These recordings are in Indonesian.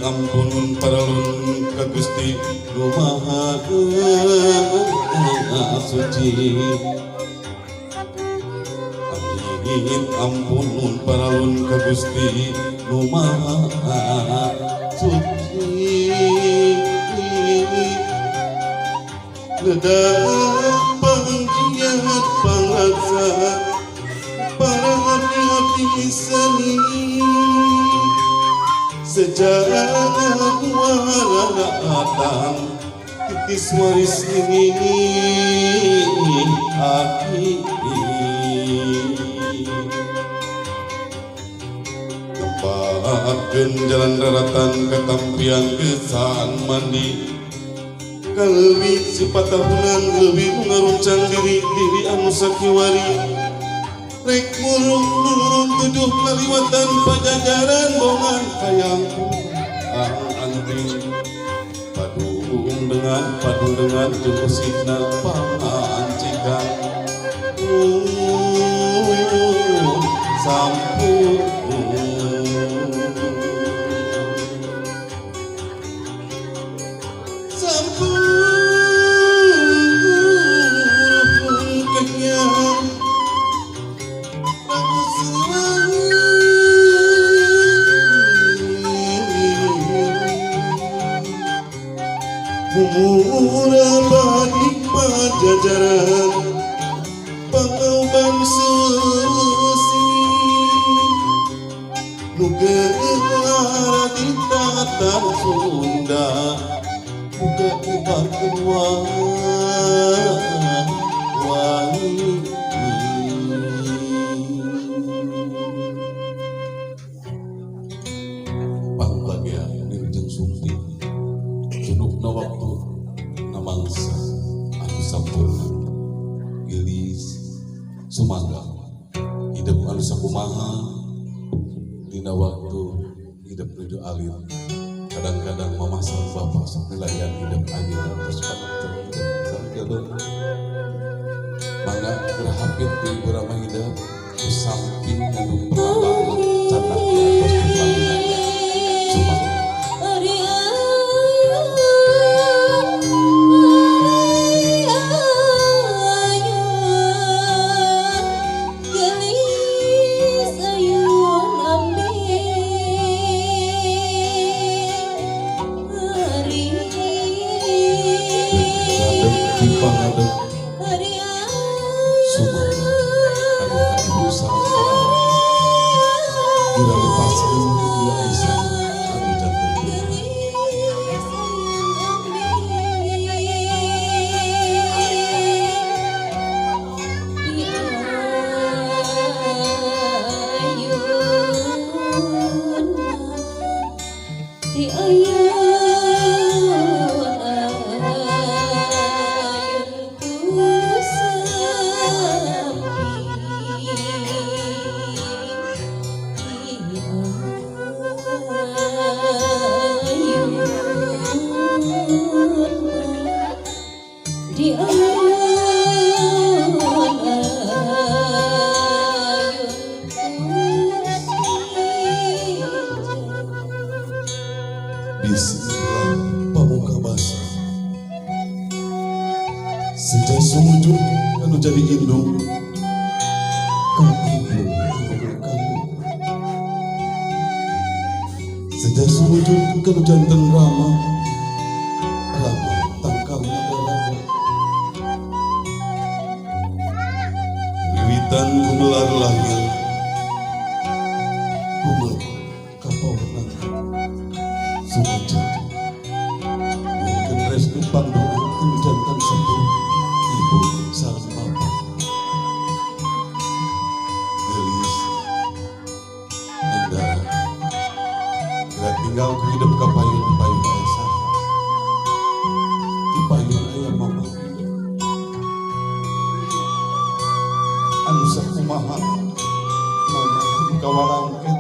ampun paralun ka Gusti Nu Maha Suci. Amin ampun paralun ka Gusti Nu Maha Suci. Ledak pangjiat pangraksa para hati-hati seni sejarah waratan titis waris ini aki tempatkeun jalan daratan ketampian kesan mandi kalwi sipatahunan leuwih ngaruncang diri anu sakiwari rek murung tujuh kaliwatan pajajaran bongan kayangku antri padu dengan jungusina pangancikan sampun kenyang murah baik pajajaran pangauban seusi nugara di tatan Sunda muka ubah kedua wangi pangbagia nirjeng sumpi junukna waktu namangsa anu sampurna gelis sumangga hidup anu sakumaha dina waktu hidup nuju alir kadang-kadang mamasal bapak sok nelayan hidup aja terus hidup mangga berhapit di burama hidup samping anu perabang canak atas pembangunannya sumangga Bismillah pamuka basa sejak sumujud anu jadi indung sejak sumujud kanu janten Rama tangkal madalaga wiwitan gumelar lahir gumel kapawanan sumujud mungkin restu pangdoa kanu janten sepuh ibu sareng bapak gelis indah kira tinggal ku hidup ka payun esa di payun aya mama anu sakumaha mama kawarangket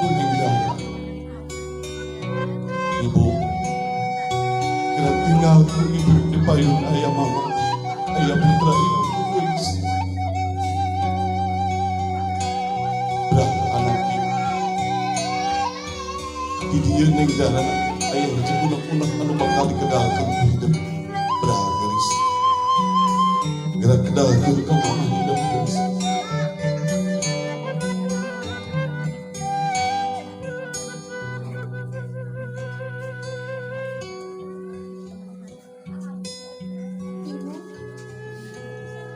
indah ibu kira tinggal ku hidup di payun aya mama aya putra ibu gelis brah anak ieu neng dara aya hiji unek-unek anu bakal dikedalkeun ku hidup beraha geulis. Gerak kedalkeun ka mama hidup geulis. Ibu,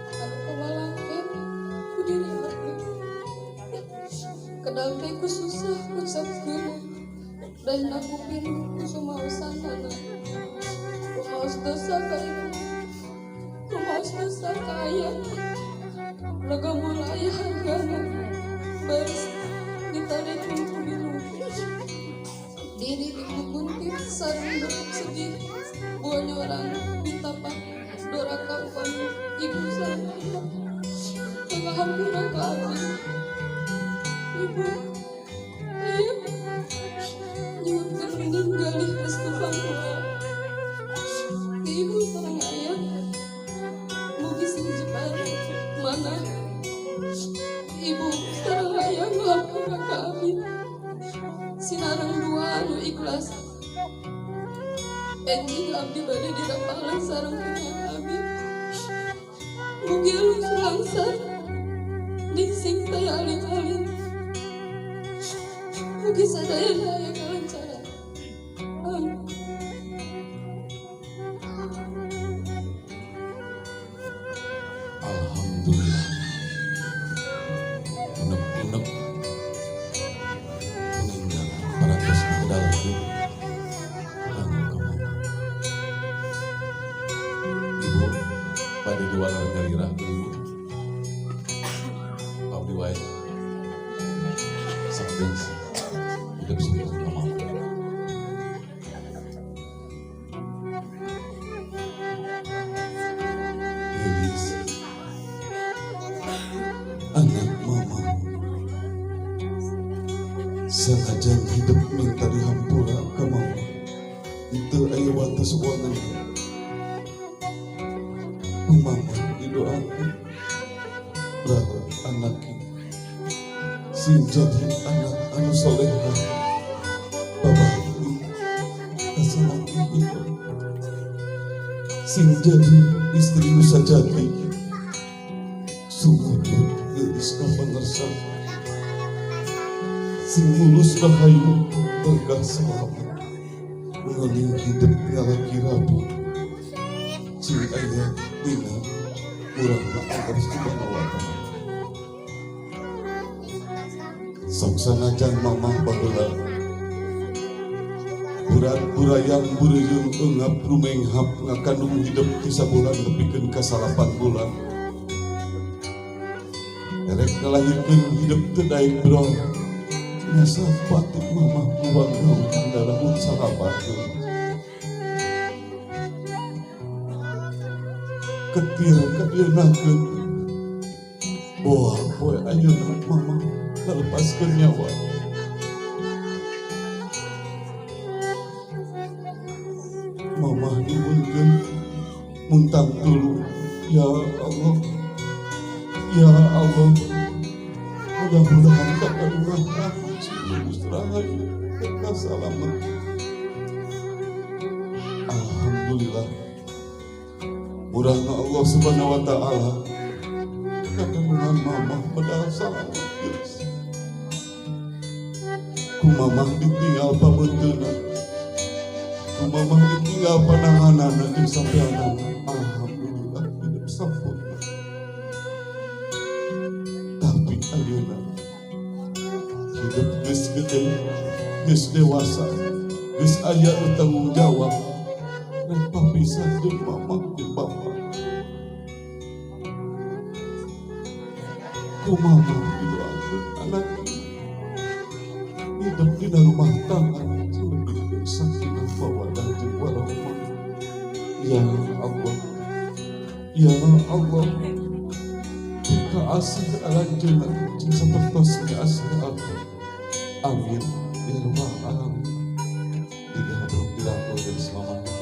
anu kawalangkeun ku diri abdi. Kadang teh ku susah ngucapkeun dan aku pinuh ku sumaosanana. Kumaos dosa ka ibu, kumaos dosa ka ayah. Raga mulai hargana baris ditarik ku biru. Diri ibu kuntit sareng duduk sedih. Buahnya orang ditapak dorakam panu ibu sareng anak. Tengah hampura ka abdi. Ibu, ayah, nyuhun meninggali restu pangkula. Ibu sareng ayah, mugi sinjepare mana. Ibu sareng ayah ngapura ka abdi. Sinareng dua anu ikhlas. Enjing abdi bade dirapalan sareng punya abdi. Mugi alus langsar, ningsing taya aling-aling. Mugi sadaya aya kalancaran. Amin. Alhamdulillah. Unek-unek meninggal para tos dikedalkeun anu ka mama. Ibu bade diwalar galirah deui. Abdi wae sakeus hidup seueur ka mama. Geulis anak mama sanajan hidup minta dihampura ka mama itu aya wates uangan ku mama didoakeun bahwa anak sing jadi anak anu soleha babakti kasalaki itu sing jadi istri nu sajati sumudut geulis ka pangarsan sing mulus rahayu berkah selamat mengalir hidup ngalaki rapi sing aya dina murahna Allah subhanahu wa ta'ala. Sok sanajan mamah baheula burat burayang bureyeung eungap rumenghap ngakandung hidup ti sabulan nepikeun ka 8 bulan. Erek ngalahirkeun hidup teu daek bro. Nyasa batik mamah nuang gaul kendaraun salabatkeun. Ketir kadienakeun. Boa poe ayeuna mamah ngalepaskeun nyawa. Mamah nyuhunkeun muntang tuluy. Ya Allah, ya Allah, mudah-mudahan kakadungan aku silulus rahayu ka salamet. Alhamdulillah, murahna Allah subhanahu wa ta'ala kakadungan mamah medal salamet geus. Ku mamah ditinggal pameuteuna, ku mamah ditinggal pananganana jeung sampeanana. Alhamdulillah hidup sampurna. Tapi ayeuna hidup geus gede, geus dewasa, geus aya nu tanggung jawab. Rek papisah jeung mamah jeung bapa. Ku mamah didoakeun anak hidup dina rumah tangga lebih sakinah mawaddah jeung warahmah. Ya Allah, ya Allah, ka asih alanjeunna jeung sapertos asih aku. Amin ya rabbal alamin. Digabruk dilakon jeung selamanya.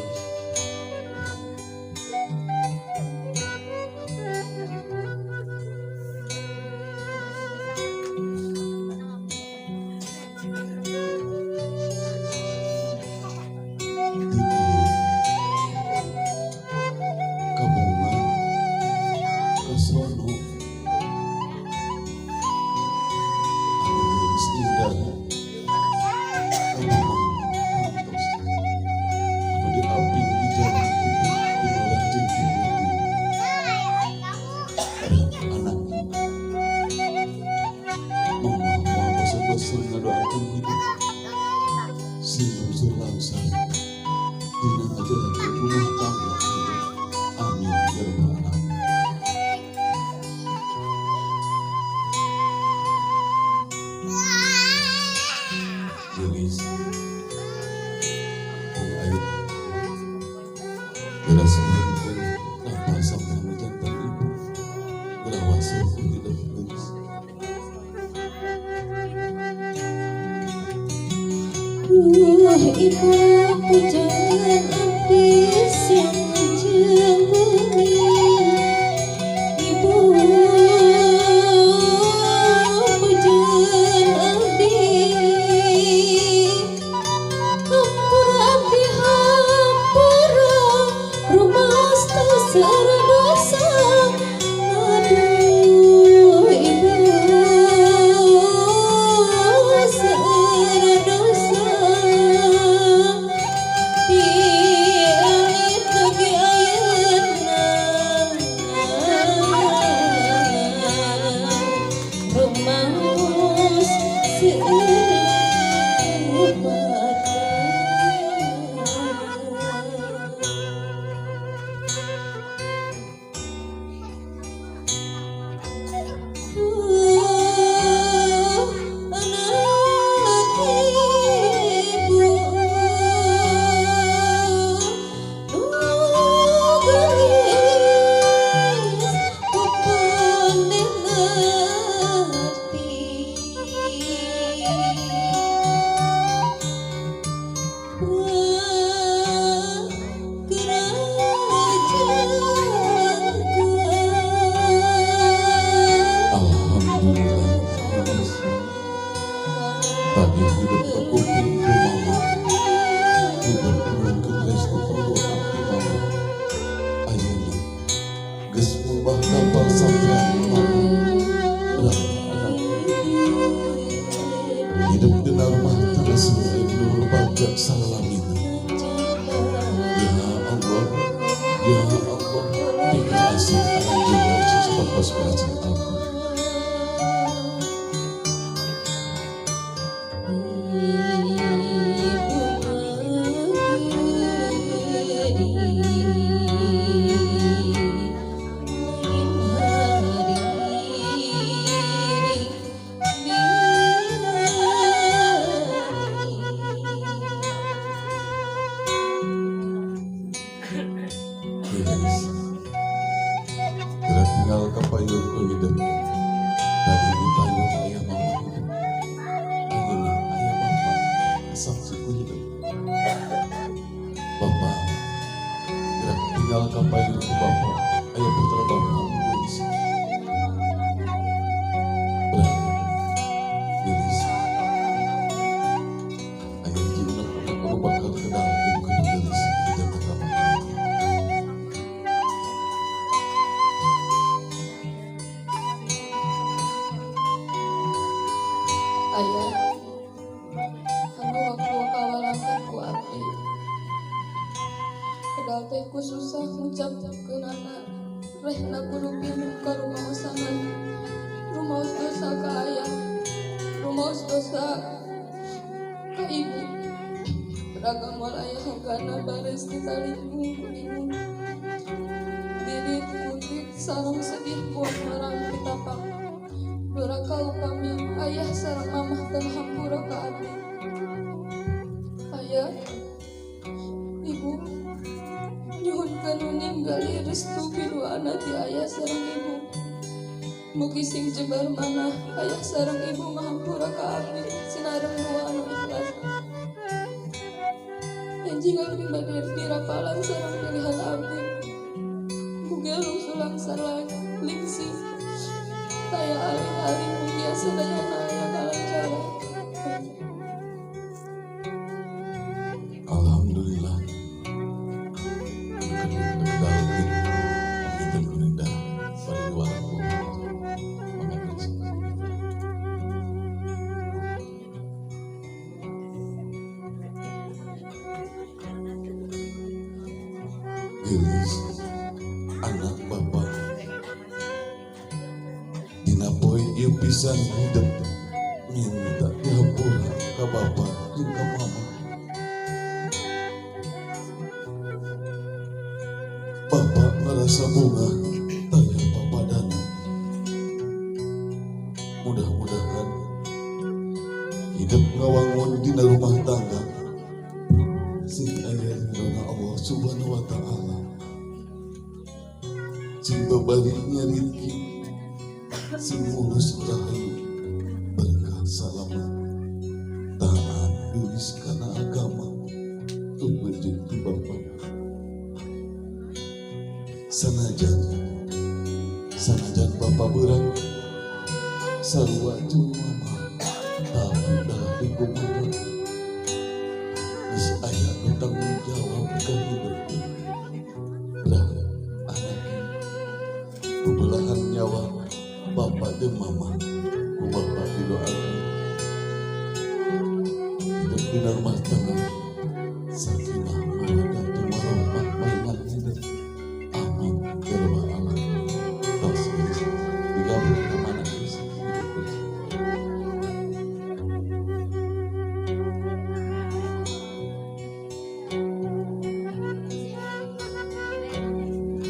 suku tidak gelis. Ibu pujangan abdi siang jeung bengi. Ibu pujangan abdi hampura abdi hampura rumas teu seura dosa. Aduh ibu seura dosa. Diangit lagi ayeuna rumaos seura Alhamdulillah gelis. Tadi hidup aku pintu mama. Hidup nungkeun restu kudu abdi mama. Ayeuna geus mubah kapal sampean mama. Anak hidup dina rumah tangga seueur nur bagja salamina. Ya Allah, ya Allah, dikasih anjeunna sesatos bacaan abdi. Gelis. Gerak tinggal kapayun ku hidup. Tadi di payun ayah mama hidup. Ayeuna ayah bapa saksi ku hidup. Bapa, gerak tinggal kapayun ku bapa. Ayah putra bapa gelis. Berang gelis. Ayah jiuna kudu bakal kenal jeung kudu gelis hidup agama. Ayah, anu waktu kawalangan ku abdi. Kedal teh ku susah ngucapkeun anak. Rehna kudu pindah ka rumaosanan. Rumaos dosa ka ayah. Rumaos dosa ka ibu. Beragam moal ayah hargana baris ditalinggung ku ibu. Didit kutit sareng sedih buat marang pitapak. Duraka upami ayah sareng mamah dan hampura ka abdi. Ayah, ibu, nyuhunkeun ninggali restu piduana ti ayah sareng ibu. Mugi sing jebar manah ayah sareng ibu ngahampura ka abdi sinareng dua anu ikhlas. Enjing abdi bade dirapalan sareng pilihan abdi. Mugi lungsulang sareng lingsi. Saya alih-alih mugia sadayana aya kalancaran. Alhamdulillah. Kedalkeun pamitan kuninda bari walaku. Mama gelis. Gelis, anak bapak. Dina poe ieu pisan hidup minta dihampura ka bapa jeung ka mama. Bapa ngerasa bunga tanya papadana. Mudah-mudahan hidup ngawangun dina rumah tangga sing aya ridhona Allah Subhanahu wa taala. Sing babarinya rezeki semulus rahayu berkah salamat taat gelis kana agama tujuan ti Bapa sanajan Bapa berat sarua jeung mama tapi dah di kumaha geus aya nu tanggung jawab ka hidup dah anak kubelahan nyawa Bapa jeung mama ku Bapa didoakan hidup di rumah tangga sakinah mawaddah warahmah maringan hidup amin ya rabbal alamin tos digabung ka mana geus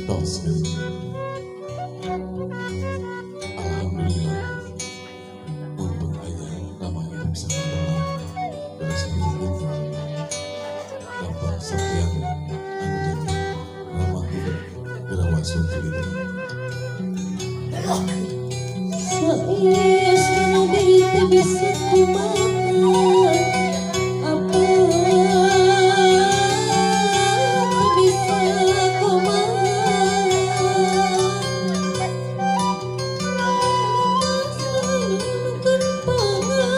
tos alhamdulillah untung aya lama hidup sakinah beres hidup Bapak sekian anu jadi ramah hidup gerawasun hidup Saya sendiri tak bisa kumakan apa tak bisa kumakan selainkan pengapura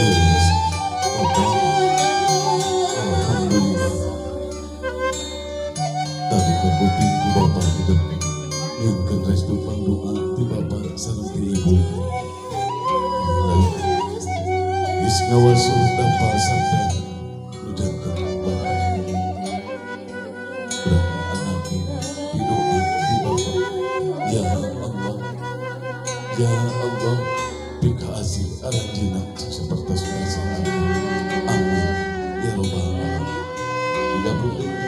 aduh geus Bapak alhamdulillah tadi kapuping ku Bapak hidup nyangkeun restu pandoa ti Bapak sareng ti Ibu geus ngawasuh dampa sampean nu janten Bapak berah anak didoa ti Bapak ya Allah ya Allah bika asih aranjina seperti suasana amin ya robbal alamin 30 detik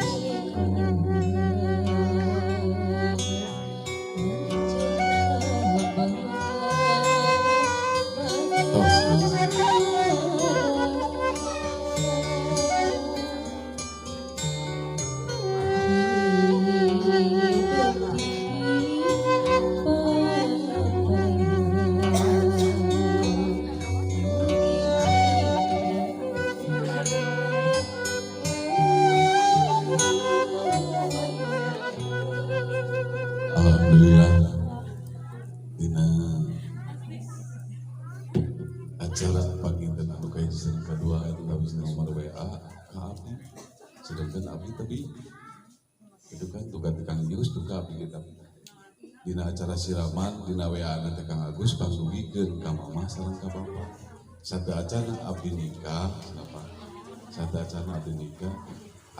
alhamdulillah dina acara panginten anu kajian kedua itu habis nomor WA ka abdi sedangkan abdi tapi itu kan tugas Kang Yus tugas abdi kita dina acara siraman dina WA nanti Kang Agus pangdugikeun ka mama sareng ka bapa sada acara abdi nikah apa sada acara abdi nikah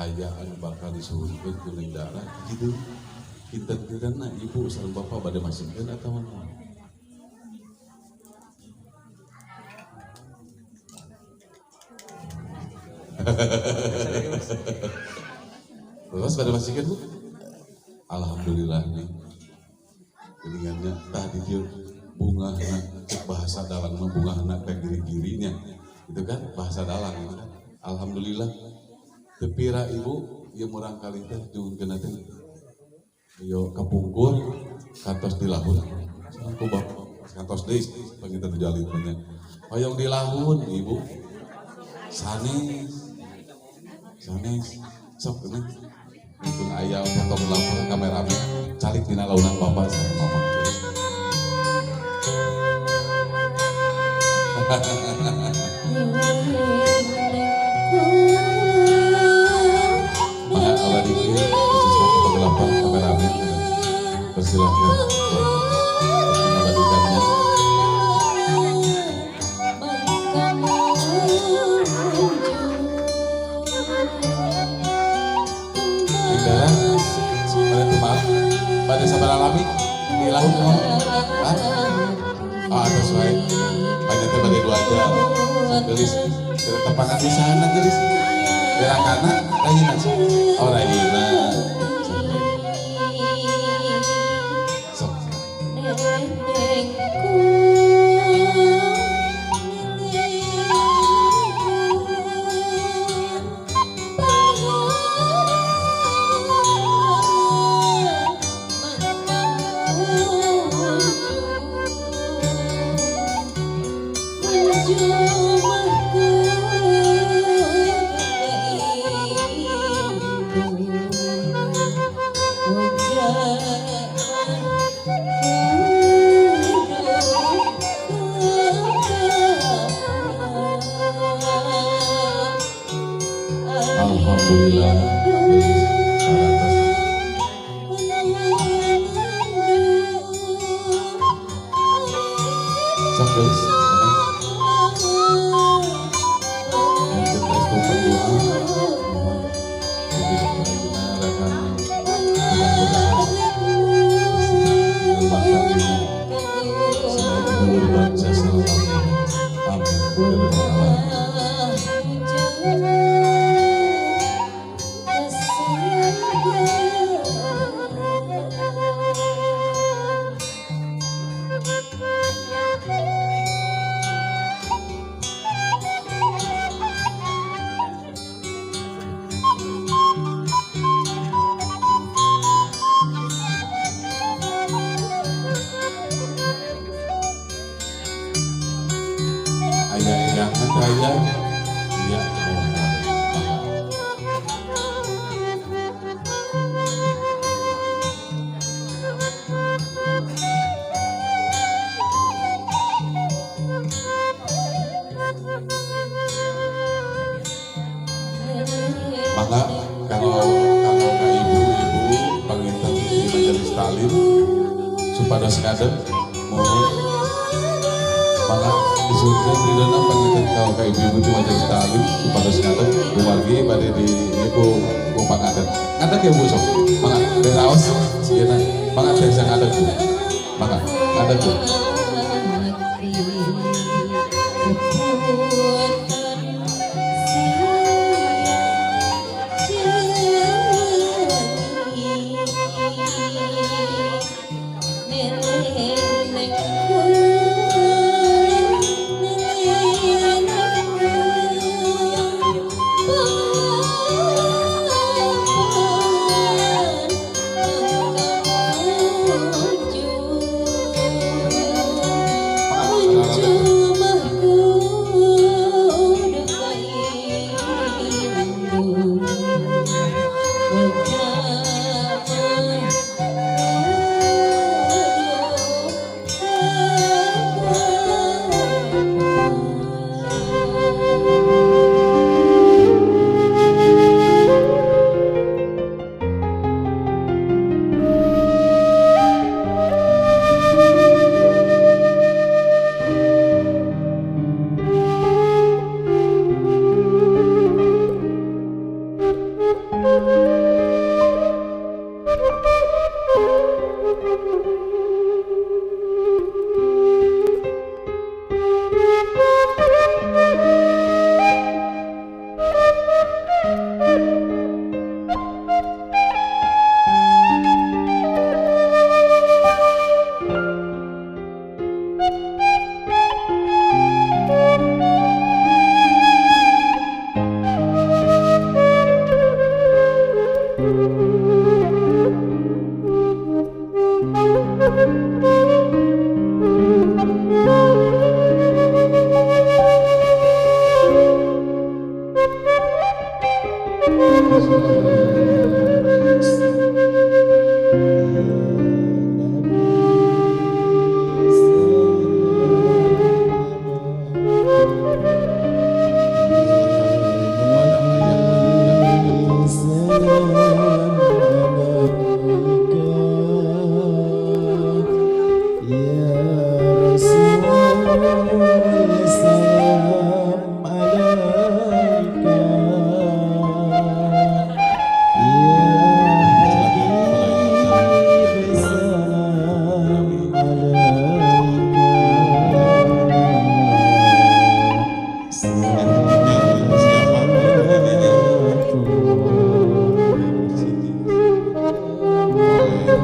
aya anu bakal disuhurkeun ku negara kitu kinten-kintenna ibu sareng bapak bade masingkeun atawa naon terus pada masingkeun Bu alhamdulillah nih geningannya tadi dia bunga cek bahasa dalang mah bunga anak kayak giri-girinya itu kan bahasa dalang itu kan alhamdulillah tepira ibu ieu murang kali teh nyuhunkeun teh yo kapungkur kantos di lahun aku bapak kantos deui panginten jalin banyak hoyong di lahun ibu sanes sok ini pun aya fotografer kameramen calik dina launan bapak sama mama Maha Allah dikir khususnya fotografer kameramen Persilahkan mengembalikannya. Saudara, pada tumal, pada sabar alami, dilakukan ngomong. Hah? Oh, atas wae. Pada teh pada 2 jam. Gelis, kita tepakan di sana gelis. Gerakana, rayina. Oh, rayina. Sok. Alhamdulillah, gelis. Paratas. Sok gelis. Mungkin restu berdoa. Jadi rayina rekan mudah-mudahan rumah tangga selain dulur bangsa selalu amin. Ayah ayah iya maka kalau ke ibu-ibu penginten di majelis taklim supados ngadeg mohon maka disuruhkan di dalam penginten kalau ke ibu-ibu di majelis taklim supados ngadeg keluarga pada di ibu pangaden ngadeg ya bu sok maka deraos ya nah maka desa ngadeg bu maka ngadeg bu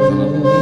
Haleluya.